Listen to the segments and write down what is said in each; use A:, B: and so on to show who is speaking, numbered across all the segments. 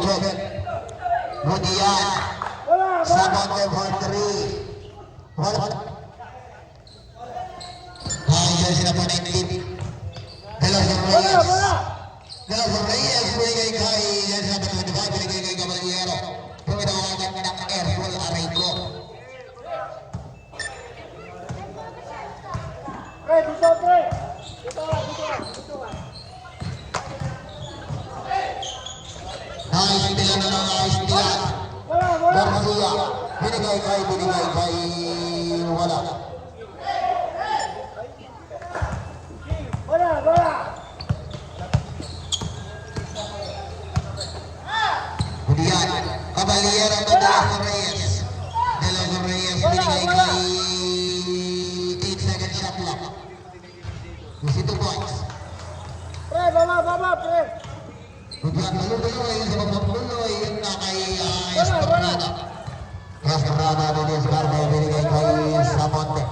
A: check. Budian. Samonte for 3. Jersey number 19. De los Reyes. De los Reyes, binigay kay jersey number 25, binigay kay Caballero. Pumitawagan ng Errol Areco. Nice nila na ng nice nila. Garcia, binigay kay wala. Kemudian Caballero de los Reyes. De los Reyes binigay kay 8 second shot clock. Isi 2 points. Kemudian Luloy sa Luloy yun na kay Estrada. Estrada de Descarga binigay kay Samonte.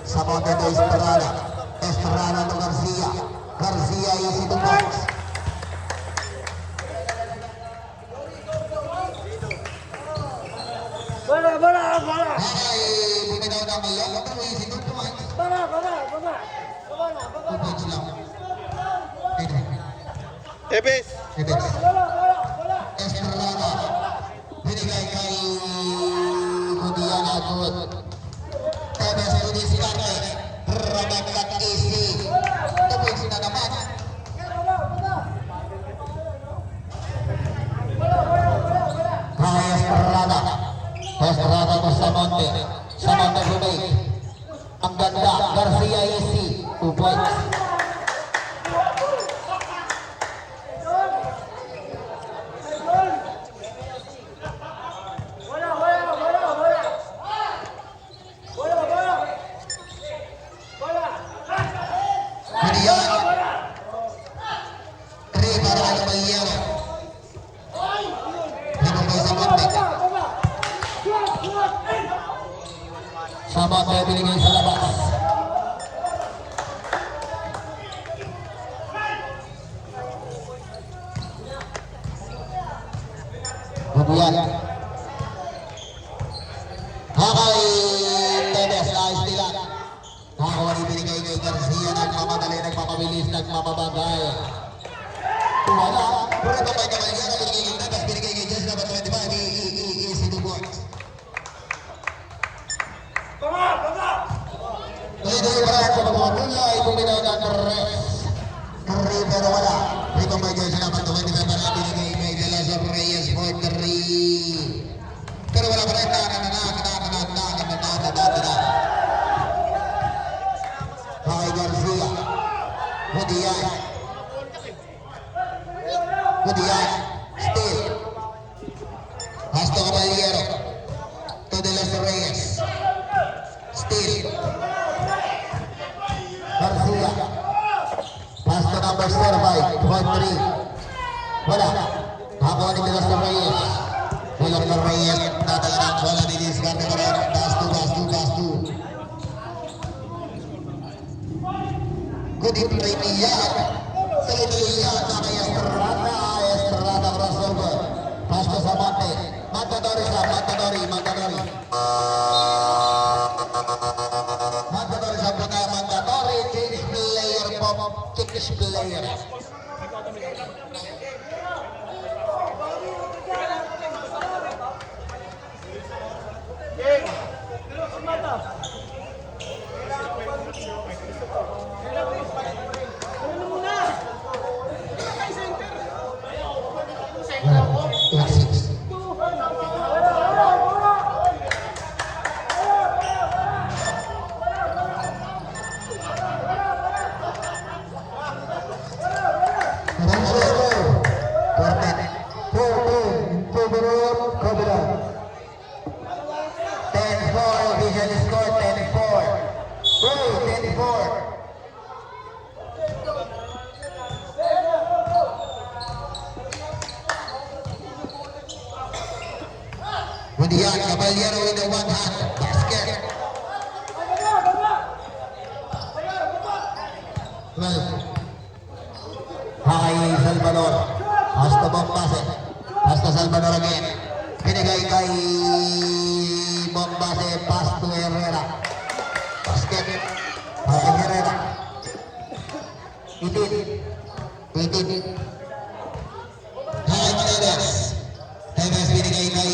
A: Samonte de Estrada. Estrada to Garcia. Garcia isi 2 points.
B: Bola.
A: Ay, bumitaw na kayo. Pero isi 2 points.
B: Bola.
A: 2 points lang.
C: Ebes.
A: Estrada binigay kay Budian Agut. Tebes Udiscarte Rabagkat Isi. Tubig na naman. Kay Estrada to Samonte. Samonte bumig. Ang ganda. Garcia Isi 2 points. Samonte binigay sa labas. Kemudian Hakay Tebes na istilan. Nakakuha ni binigay kay Garcia. Nagmamadali, nagpapabilis, nagmamabagay. Wala. Puro kapay Caballero binigay kay Tebes. Binigay kay Jess number 25. Easy 2 points. Dito para sa mga Luloy, bumitaw na Curry pero wala. Dito may Jess number 25 para binigay kay De Los Reyes for 3. Pero wala pa rin kay Garcia. Budian. Still. Pasto Caballero. To De Los Reyes. Still. Garcia. Pasto number 5. 4-3. Wala. Hakuha ni De Los Reyes. De Los Reyes. Natala ng bola ni Descarga Moreno. Gasto. Good hit play niya. Tuloy-tuloy na kay Estrada. Estrada crossover. Pasto sa Mate. Mandadori sa Mandadori sa puta. Mandadori. Change player po. Change player. Kemudian Caballero with the one hand basket. Hai Salvador. Hasta bang pase. Hasta Salvador again. Binigay kay Bombase, pass to Herrera. Basket. Para Herrera. 18. Kay Tevez. Tevez binigay kay...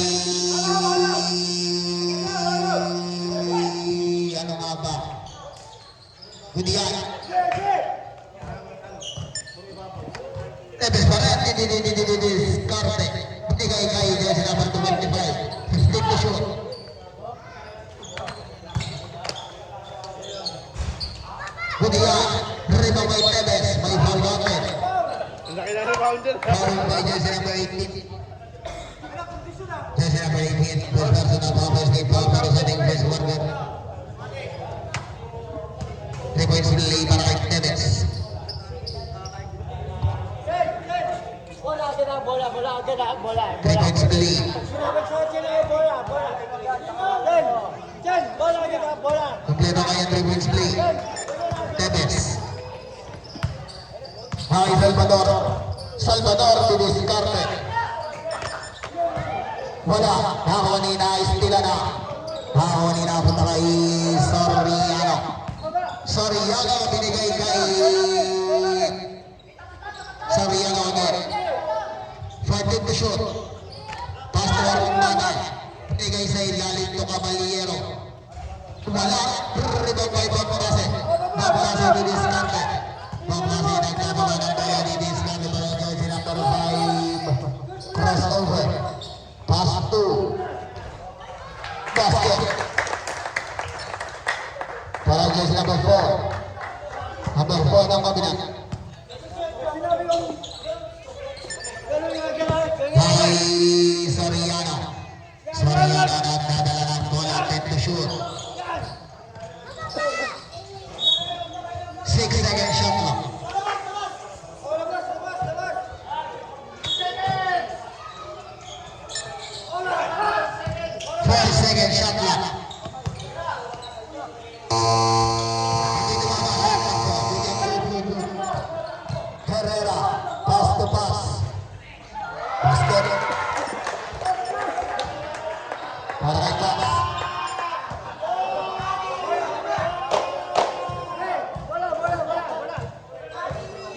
A: Ano nga ba? Gudian. Tevez pa rin. Diskarte. Binigay kay jersey number 25. 15 to shoot. Gudian. Rebound by Tevez. May foul natin. Foul by jersey number 18. Jersey number 18. First person of offense game foul para sa ating first quarter. 3 points delay para kay Tevez.
B: Bola.
A: 3 points delay. Kompleto kaya 3 points delay. Tevez. Hay Salvador didiskarte. Wala. Hahoni na, istila na. Hahoni na punta kay Soriano binigay kay Soriano again. 14 to shoot. Pass to Arundana. Binigay sa ilalim to Caballero. Wala. Rebound by Bombase. Bombase didiskarte. Bombase nagkabala ng kaya didiskarte para jersey number 5. Crossover. Pass to basket. Para jersey number 4. Number 4 ng kabinet. Kay Soriano. Soriano nagdadala ng bola. 10 to shoot. 6-second shot lang. 4-second shot lang. Herrera, pass to pass. Basket. Para kay Cox.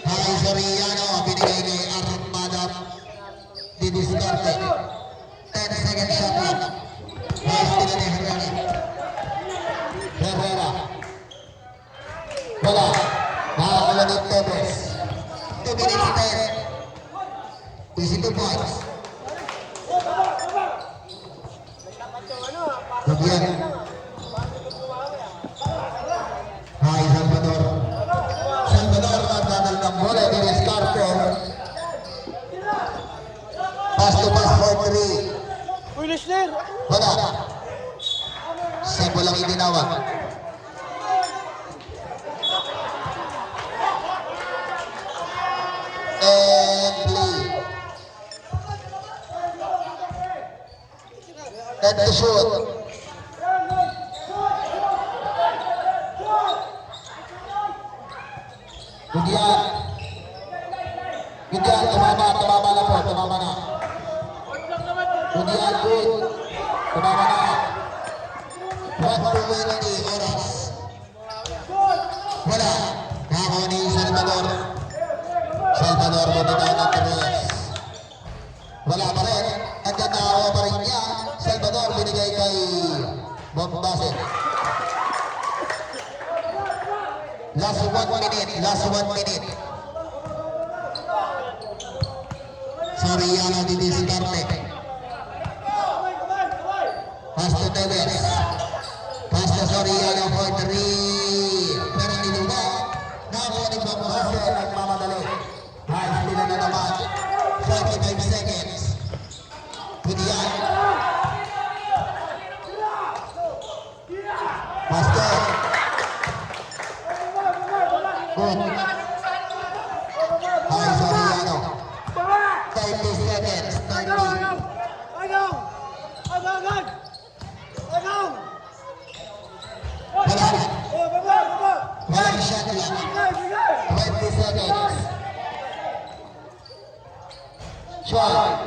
A: Kay Soriano, binigay kay Armada. Didiskarte. 10-second shot lang. Nice nila ni Herrera. Wala. Nakakala ni Tevez. 2 minutes 10. 22 points. Gudian. Hay Salvador. Salvador nagdadal ng bola. Didiskarte. Pass to pass for 3. Wala. Sebo lang itinawag. And play. And the shoot. Gudian. Tumama na po. Gudian, good. Tumama na. 1:20 oras. Wala. Nakakuha ni Salvador bumitaw ng Tevez. Wala pa rin. Nandiyan nakakuha pa rin niya. Salvador binigay kay Bombase. Last 1 minute. Soriano didiskarte. Pass to Tevez. Pass to Soriano for 3. Pero niluba. Nakakuha ni Bombase. Nagmamadali. High nila na naman. 45 seconds. Gudian. Pass to. Good. High Soriano. 30 seconds. 30. Walang shot lang. 20 seconds. Shot.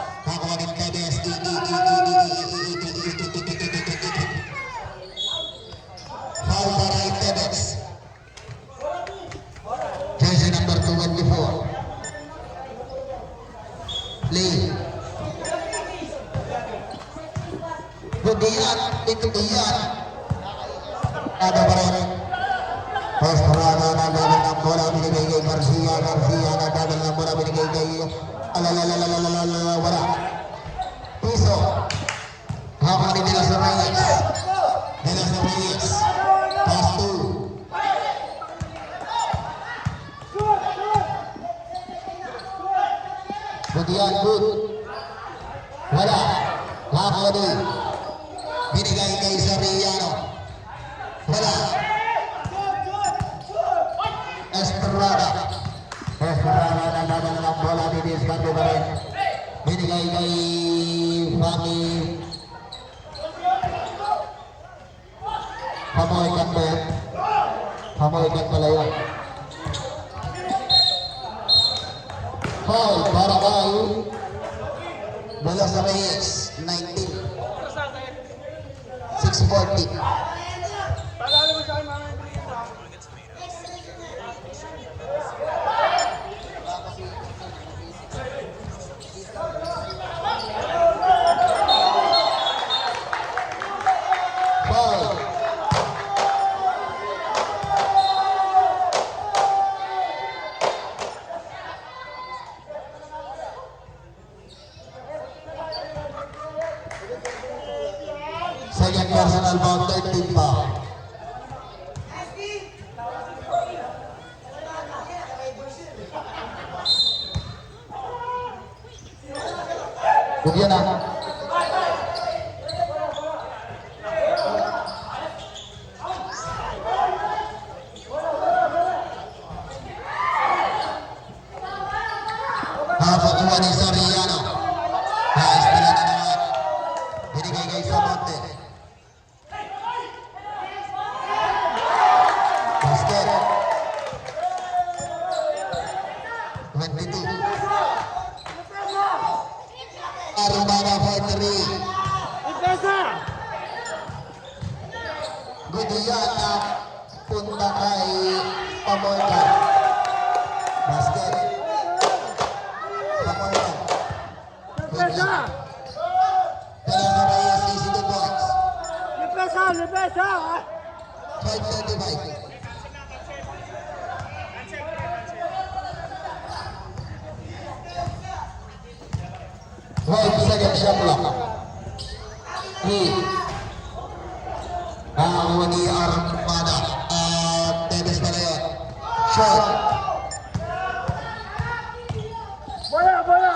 A: Nakuha ni Tevez. Foul para kay Tevez. Jersey number 24. Lee. Budian, itu Dian. Ada barang. Pas perada ng bola binigay kay Garcia. Nadagal ng bola binigay kay wala. Piso. Hawak ni De La Reyes. Pass 2. Budian good. Wala. Hawak ni. Binigay kay Soriano. Wala. Estrada nadagal ng bola didiskarte pa rin. Binigay kay Fami. Pamoykan ba yan? Pamoykan pala yan. Foul para kay De La Reyes 19. 6:40. Foul. Second personal foul, 13 pa. Bugyan na. Hapakuha ni Soriano. Nais pala na naman. Binigay kay Samonte. Basket. 22. Arumana for 3. Gudian na punta kay Pamoykan. Basket. Pamoykan. Gudian. De La Reyes, easy 2 points. 5:35. Right second shot block. Ang ni Armada. Tevez.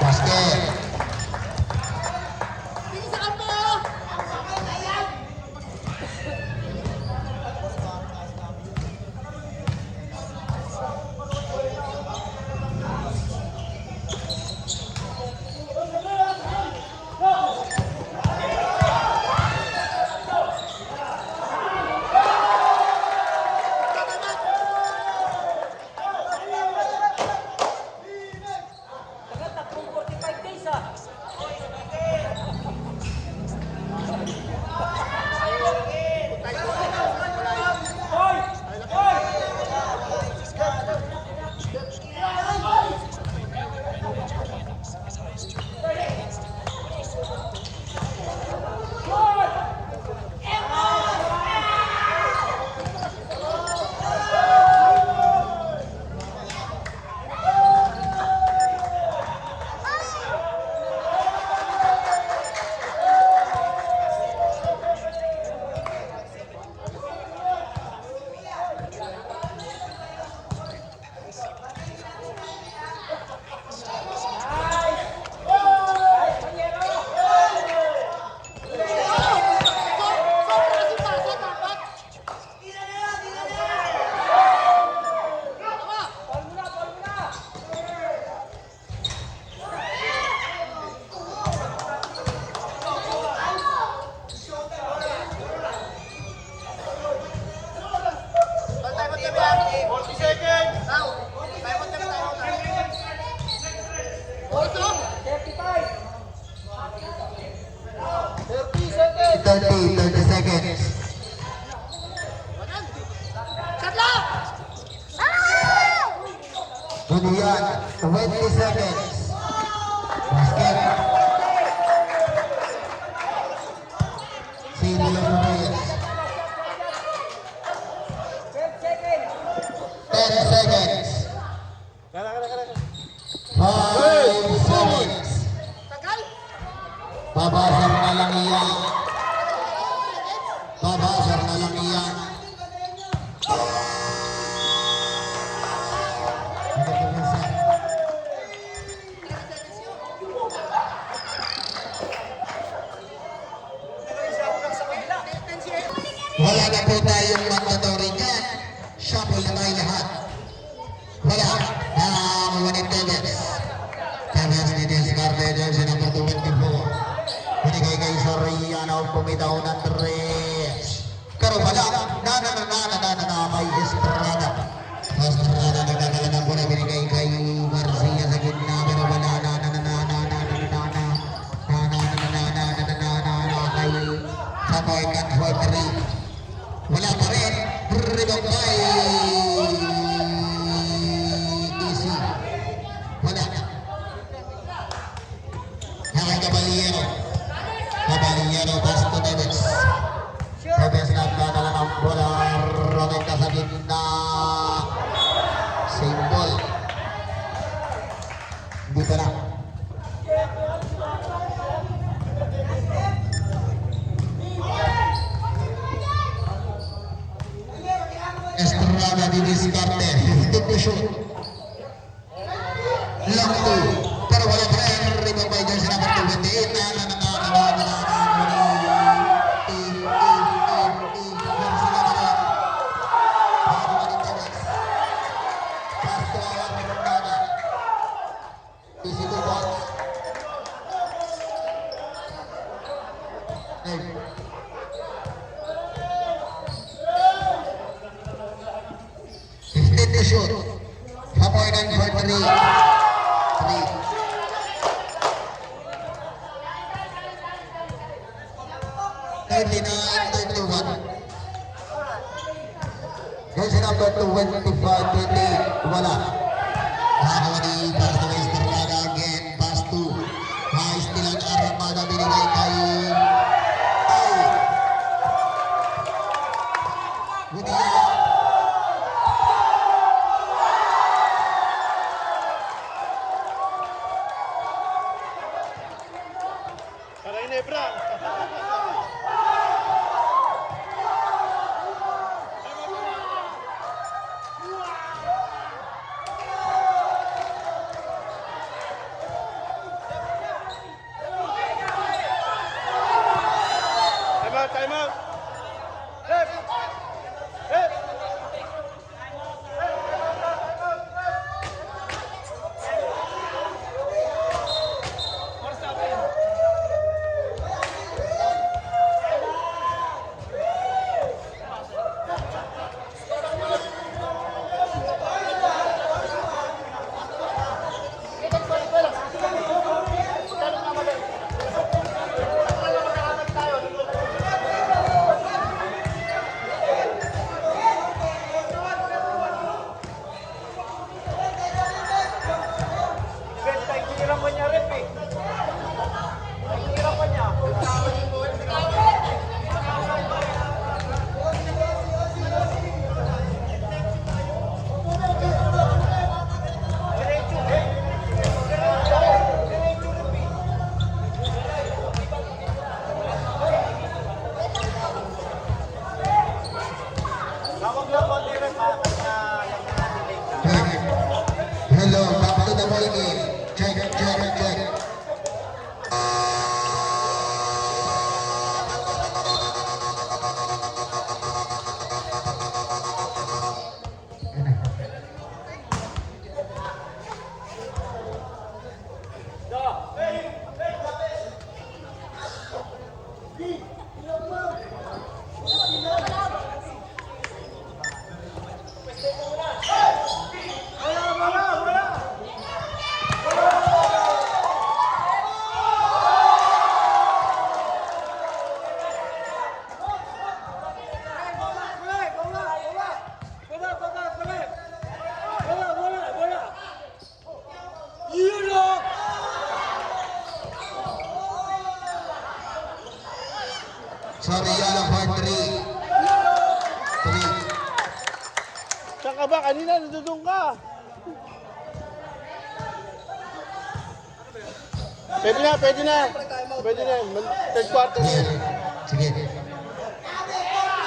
A: Basket.
B: 40 seconds.
A: Thirty seconds. Kemudian 20 seconds. Basket. Senior Reyes. 10 seconds. 5 seconds. Babasar na lang iyan. Babasar na lang iyan. Wala na po tayong mandatory dyan. Shuffle na tayo lahat. Wala. One Tevez. Tevez ni Descarte. Jersey number 24. Binigay kay Soriano. Pumitaw ng 3. Pero wala. Na kay Estrada. Estrada nagdadala ng bola. Binigay kay Garcia sa gitna. Pero wala. Kay Samoy Canfoy 3. Wala pa rin. Rebound by Easy. Wala. Nakay Caballero. Caballero pass to Tevez. Tevez nagdadala ng bola. Rodet sa gitna. Same ball. Dito na. Estrada di Descarte. 50 shoot. Long two. Pero wala pa rin. Rebound by Jersey number 28. Easy to box. 15 to shoot. Hapoy ng for 3. 39-31. Jersey number 25, 28. Wala. Nakawani pass to Estrada again. Pass to High Steel ang Armada. Binigay kay William.
C: Para Inebra. Time out. Ref. Ref.
A: Soriano for 3. 3.
C: Saan ka ba? Kanina, nandun ka. Pwede na, pwede na. Pwede na. Third quarter.
A: Sige.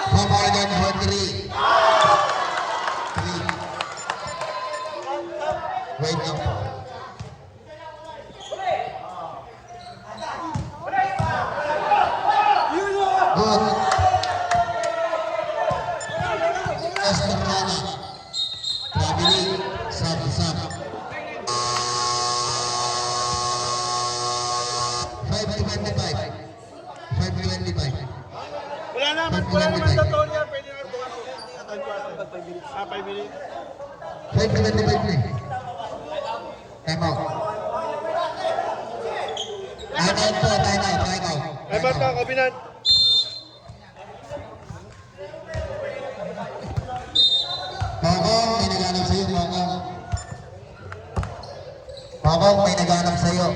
A: Papalan for 3. 3. Wait lang. Good. Estrada. Traveling. Sub. 5:25. 5:25.
C: Wala naman sa toll yan. Pwede na bukas. Third quarter. 5 minutes.
A: 5:25 na eh. Time out. Time out po, time out.
C: Ay, ba't ka, Kabinan?
A: Pogong, may naghanap sa'yo, Pogong. Pogong, may naghanap sa'yo.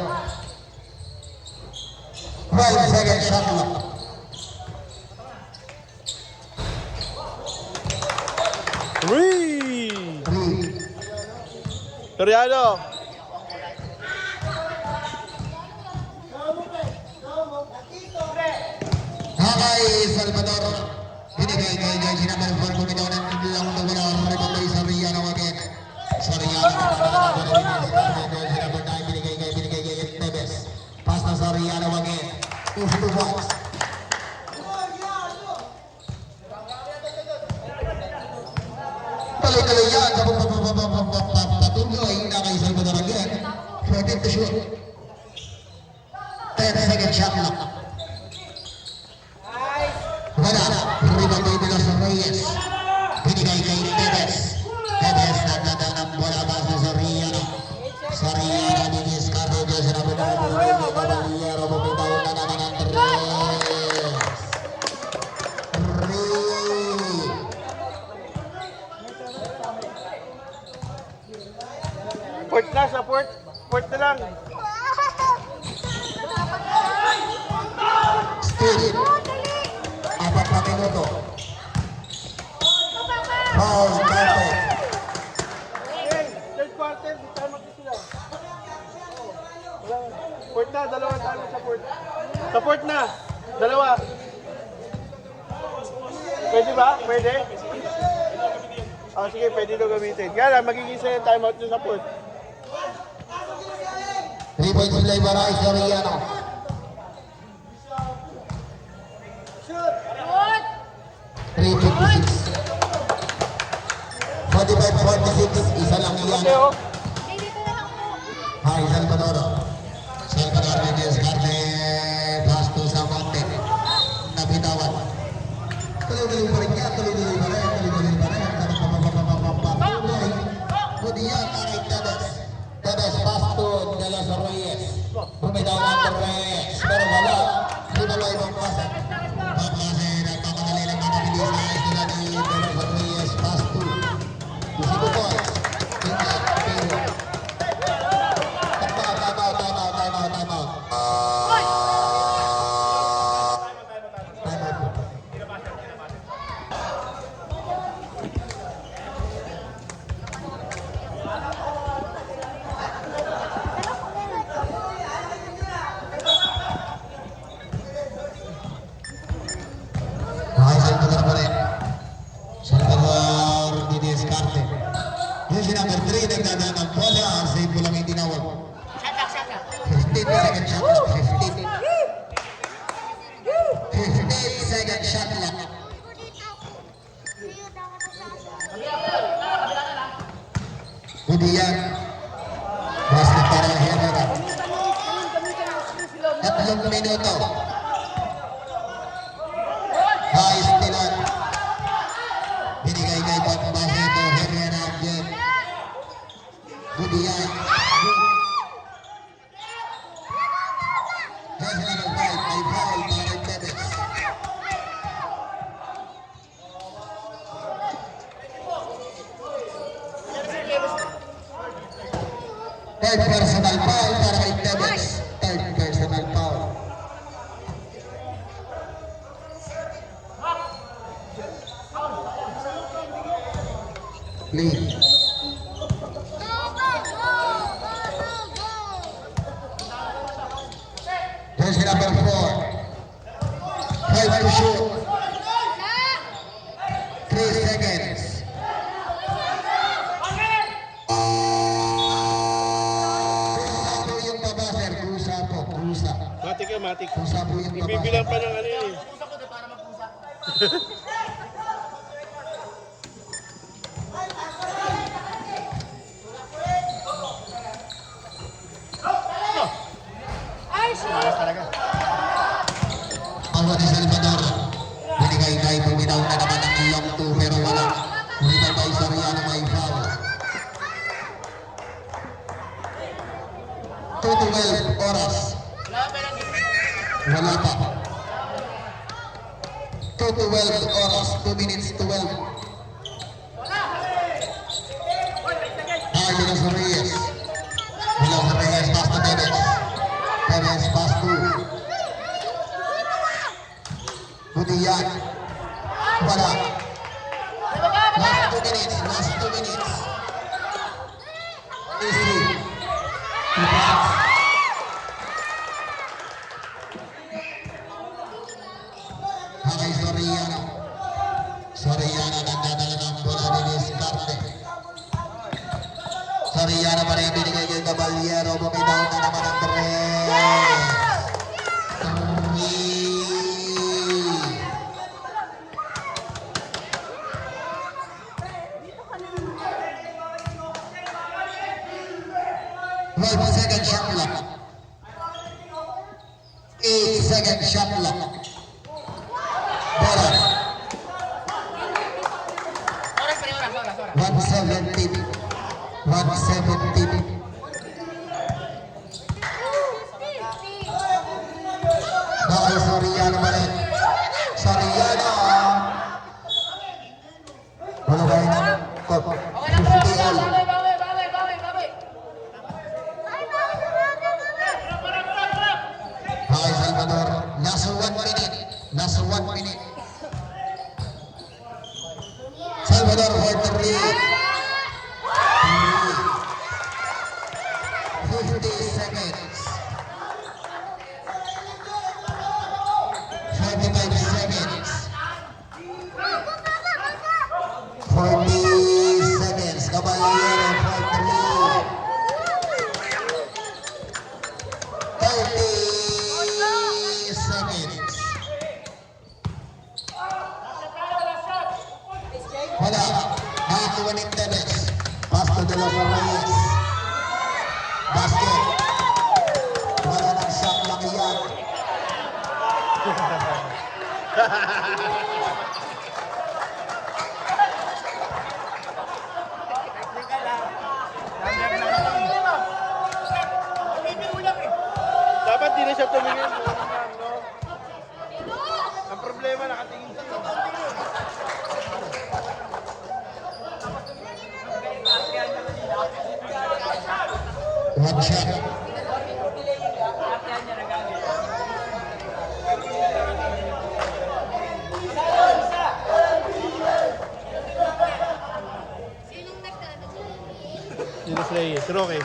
A: 12 seconds shot clock.
C: Three!
A: 3.
C: Toriano.
A: Hakay Salvador. Binigay kay Jersey number 4. Bumitaw ng lang lumula. Rebound kay Soriano again. Soriano. Jersey number 9. Binigay kay Neves. Pass na Soriano again. 2-2-1. Tuloy-tuloy yan. Patuloy na kay Salvador again. 14 to shoot. 10 second shot clock. Wala. Rebound kay De Los Reyes. Binigay kay Neves. Neves nagdadang ng bola pass na Soriano. Soriano diniscard dyan sa nabunod. Caballero bumitaw na naman ng 3.
C: Port na sa port. Port na lang.
A: Still. 4 na minuto. Foul, counted.
C: Hey, third quarter. Di tayo sila. Port na. Dalawa tayo sa port. Sa port na. Dalawa. Pwede ba? Pwede? Sige, pwede ito gamitin. Kaya lang, magiging sa'yo timeout nyo sa port.
A: 3 points play para kay Soriano.
D: Shoot!
A: 3:56. 45-46. Isa lang yan.
C: Okay, oh.
A: Hi, Salvador. Salvador diniscarte. Pass to Samonte. Nabitawan. Tuloy-tuloy pa rin yan. Tuloy-tuloy pa rin. Patuloy. Kudiyan na kay Tedes. Tedes pass to De Los Reyes. Bumitaw ng Reyes. Pero wala. Sinaloy mong pasa. Paklase. Nagpapadali ng mabilis na sila ni De Los Reyes. Pass to. Isip ko. Tingnan. Pero. Time out. Salvador pa rin. Salvador didiskarte. Yung si number 3 nagdadaan ng bola. Save ko lang yung tinawag. 15 second shot clock. 15 second shot clock. Udiyan. Basket para Herrera. 3 minuto. High stilan. Binigay kay Pambase to Herrera again. Udiyan. Here's number 5. May foul para Tedes. Third personal foul para kay Tedes. Third personal foul. Lee. Jersey number 4. 5 to shoot. 3 seconds. Kusa po yung baba, sir. Kusa po. Kusa.
C: Matik yan, matik.
A: Kusa po yung baba.
C: Ibibilang pa ng ano yun eh.
A: Awa ni Salvador. Binigay kay Buminaw na naman ang long 2 pero wala. Rebound by Soriano, may foul. 2:12 oras. Wala pa. 2:12 oras. 2 minutes 12. Arminos Reyes. Milos Reyes pass to Tevez. Tevez pass to Budian. Wala. Last 2 minutes. Last 2 minutes. Easy. Hakay Soriano. Soriano nagdadala ng bola ni Discarte. Soriano pa rin binigay kay Caballero. Bumitaw na naman ang tres. Three. 12-second shot clock. 8-second shot clock. Bola. 117. 117. Bakay Soriano pa rin. Soriano. Wala ba yun? 50 all. Bakay Salvador. Nasa 1 minute. Nasa 1 minute. Salvador for 3. 50 seconds. 45 seconds. 40 seconds. Caballero for 3. 30 seconds. Wala. Nakakuha ng Tevez. Pass to De Los Reyes. Basket. Wala ng shot lang yan.
C: Dapat di na siya tumingin. No? Ang problema, nakatingin siya.
A: One shot.
C: Dinos Reyes, Roque.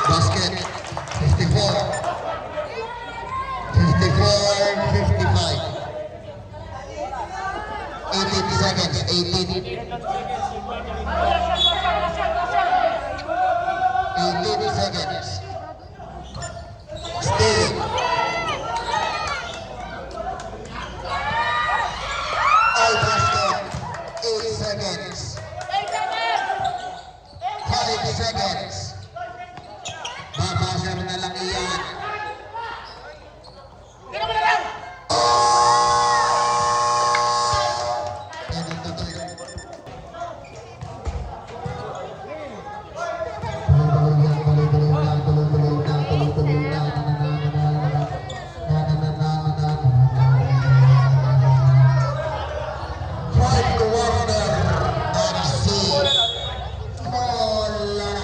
A: Basket. 54. 55. 18 seconds. 18 seconds. Still. All basket. 8 seconds. 5 seconds. Babasar na lang iyan. Fourth quarter, FC. Bola.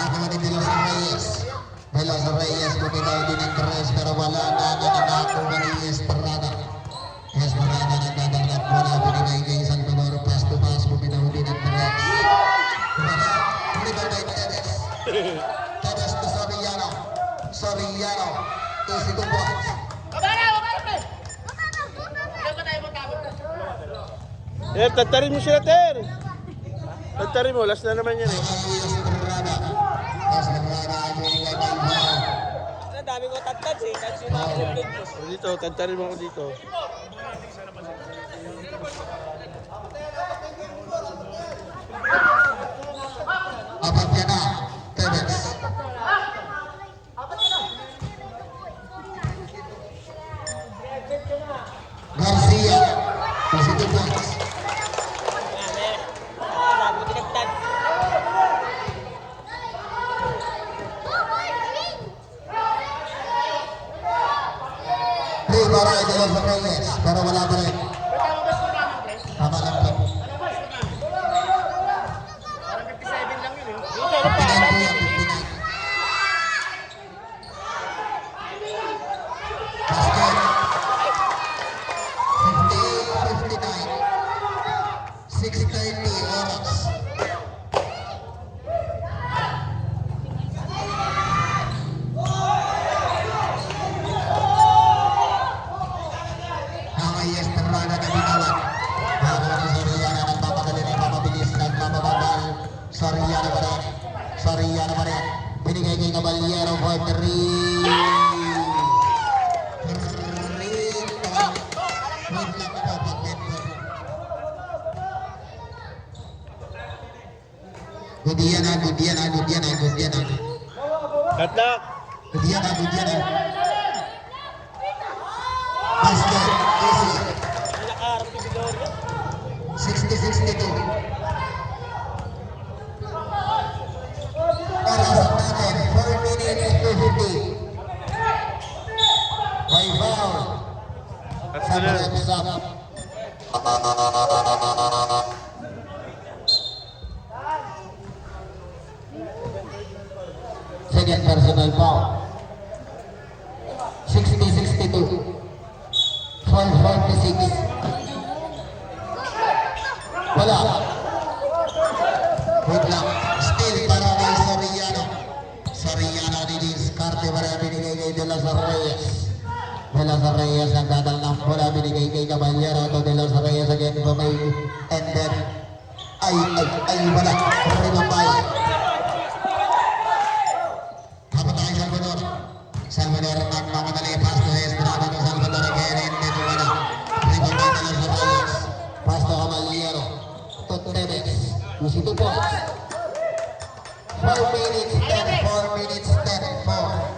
A: Nakakuha ni De Los Reyes. De Los Reyes bumitaw din ng tres pero wala na nakakuha ni Estrada. Estrada nagdadangat mula binigay kay Salvador pass to pass bumitaw din ng tres. Rebound by Tevez. Tevez to Soriano. Soriano. Easy to points.
C: Tatarin mo sila, Ter. Tatarin mo, last na naman yan eh.
A: Estrada. Estrada binigay kay Bao.
D: Ang dami ko tagtad eh. That's yung mga nilipid mo.
C: Dito, tatarin mo ako dito.
A: Apat yan na. Tevez. Garcia. Easy to points.
D: Ang dami ko tinagtad.
A: Para De Los Reyes, pero wala pa rin. Tama lang po.
B: Parang 57 lang yun eh.
A: 59 po yan, 59. Basket. 58, 59. 6:30 oras. Nakay Estrada na bitawan. Bago ni Soriano nagpapadali na mapabilis, nagpapabagal. Soriano pa rin. Soriano pa rin. Binigay kay Caballero for 3. 3 points. Wait lang po, pag-net po. Good yan na, good yan na, good yan na, good yan na.
C: Cut lock.
A: Good yan na, good yan na. Basket, easy.
D: Nakaharap si Vidoria.
A: 60-62. Oras natin, 4 minutes to 50. By foul.
C: That's
A: Sa
C: the
A: reps up. Second personal foul. 60-62. 12:46. Wala. Wait lang. Still para kay Soriano. Soriano didiskarte para binigay kay De Los Reyes. De Los Reyes ang dadal ng bola binigay kay Caballero to De Los Reyes again from a and then ay wala. Rimabay. Habang tayo Salvador. Salvador nagmamadali pass to Estrada to Salvador again and then wala. Rimabay De Los Reyes. Pass to Caballero. To Tevez. Easy to points. 4 minutes 10, 4 minutes 10, 4.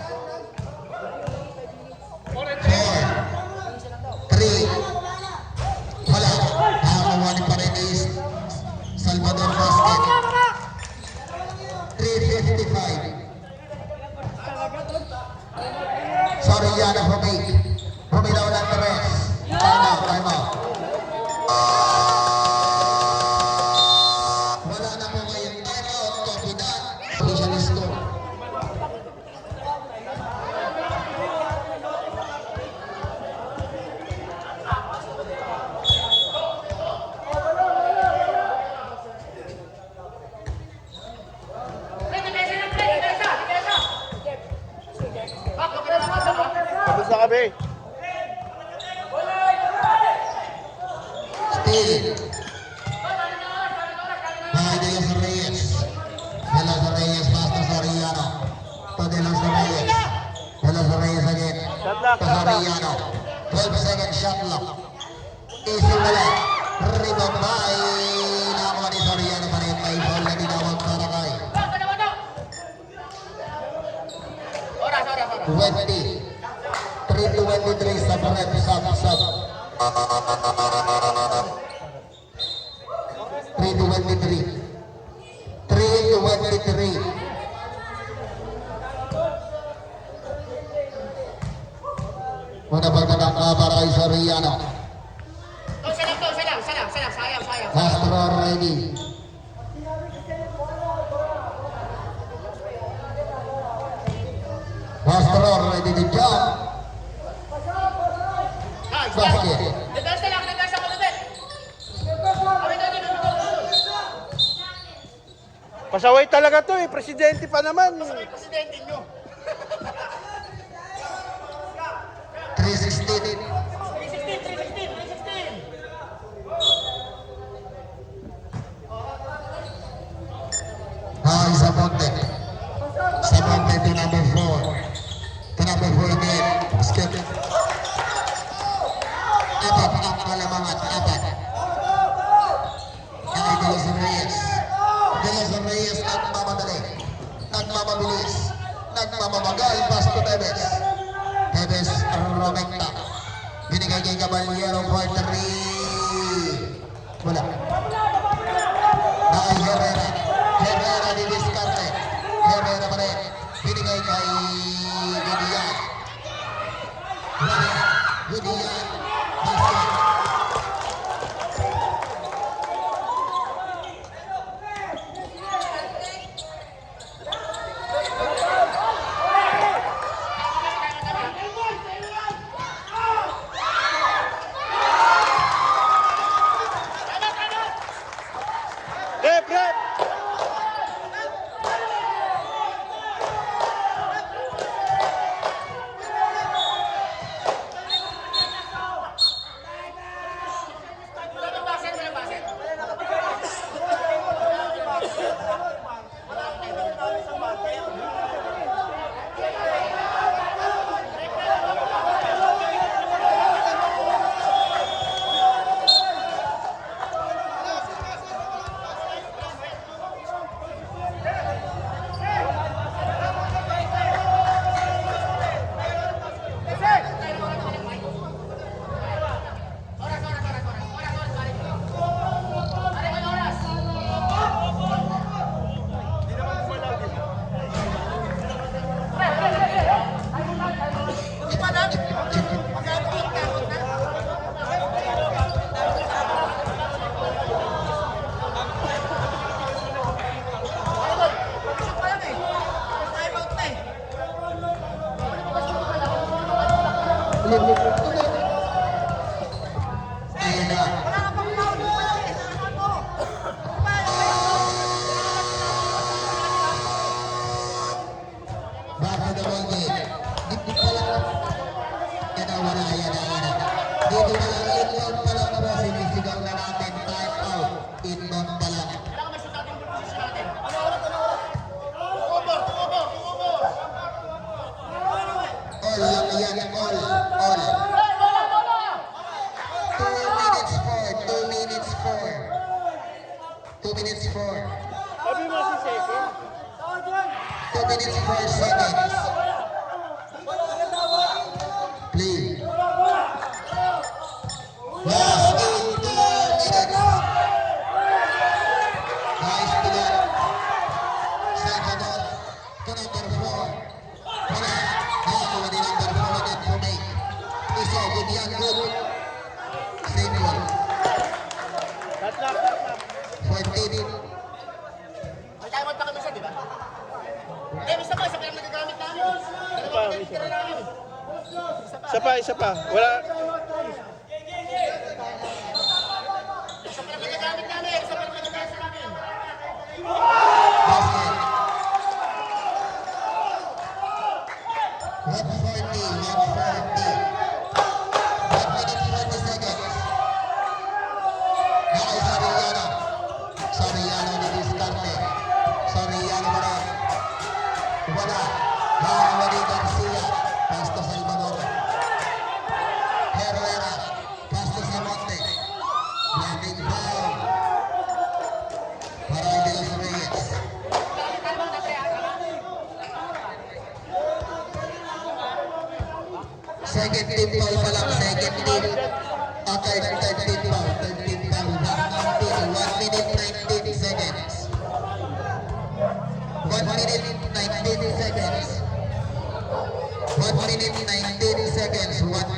A: 3. Wala. Nakakuha ni Paredes. Salvador Basket. 3:55. Soriano from 8. Bumilaw ng tres. Time out, time out. Wala na po ngayon. Time out. Copy that. Official score.
C: Tapos na kami.
A: Still. By De Los Reyes. De Los Reyes pass to Soriano. To De Los Reyes. De Los Reyes again.
C: Shot lock,
A: To
C: shot lock.
A: Soriano. 12-second shot clock. Easy wala. Rebound by nakakuha ni Soriano pa rin. May ball na dinawag para kay 20. 3:23 sa rep sub. 3:23. 3:23. Una pagkakaka para kay Soriano. Castro ready. Castro ready to jump. Basket.
C: Pasaway talaga to eh. Presidente pa naman.
B: Presidente nyo.
A: 316. Samonte. Samonte to number 4. To number 4 again. Skip. Apat ang kalamangan. Apat. Ay, Delazon Reyes. Delazon Reyes nagmamadali. Nagmamabilis. Nagmamamagal. Pass to Tevez. Tevez Romecta. Binigay kay Caballero for 3. Wala. Nakay Herrera. Herrera di Discarte. Herrera pa rin. Binigay kay Gudian. Gudian. Basket.
C: Rep, rep. Ayun na. Bago na ball game. Dito pa lang. Yan na, wala. Yan na, yan na. Dito pa lang. Inbound pa lang na ba? Sinisigaw na natin. Time out. Inbound pa lang. All lang yan. All. All. 2 minutes for. 2 minutes for. Sabi mo si Seke.
A: 2 minutes 4 seconds. Play. Last 18 minutes. Nice to that. Second off to number 4. Wala. Nakakuha ni number 4 again to make. Isa, Gudian, good. Same one.
C: Tatlap.
A: 14.
B: May time out pa kami siya, di ba? Eh, isa pa, isa pa yung nagagamit namin. Tira namin.
C: Isa pa. Wala.
B: Isa pa yung nagagamit namin. Isa pa yung nagagamit namin.
A: Basket. 140. 1 minute 20 seconds. Nakay Soriano. Soriano na diskarte. Soriano pa rin. Wala. Nakakuha ni Garcia. Pass to Salvador. Herrera. Pass to Samonte. Blending foul. Para kay Dilos Reyes. Second team foul pa lang. Second team. Third team foul. Third team foul. Back until 1 minute 19 seconds. 1 minute 19 seconds. 1 minute 19 seconds. 1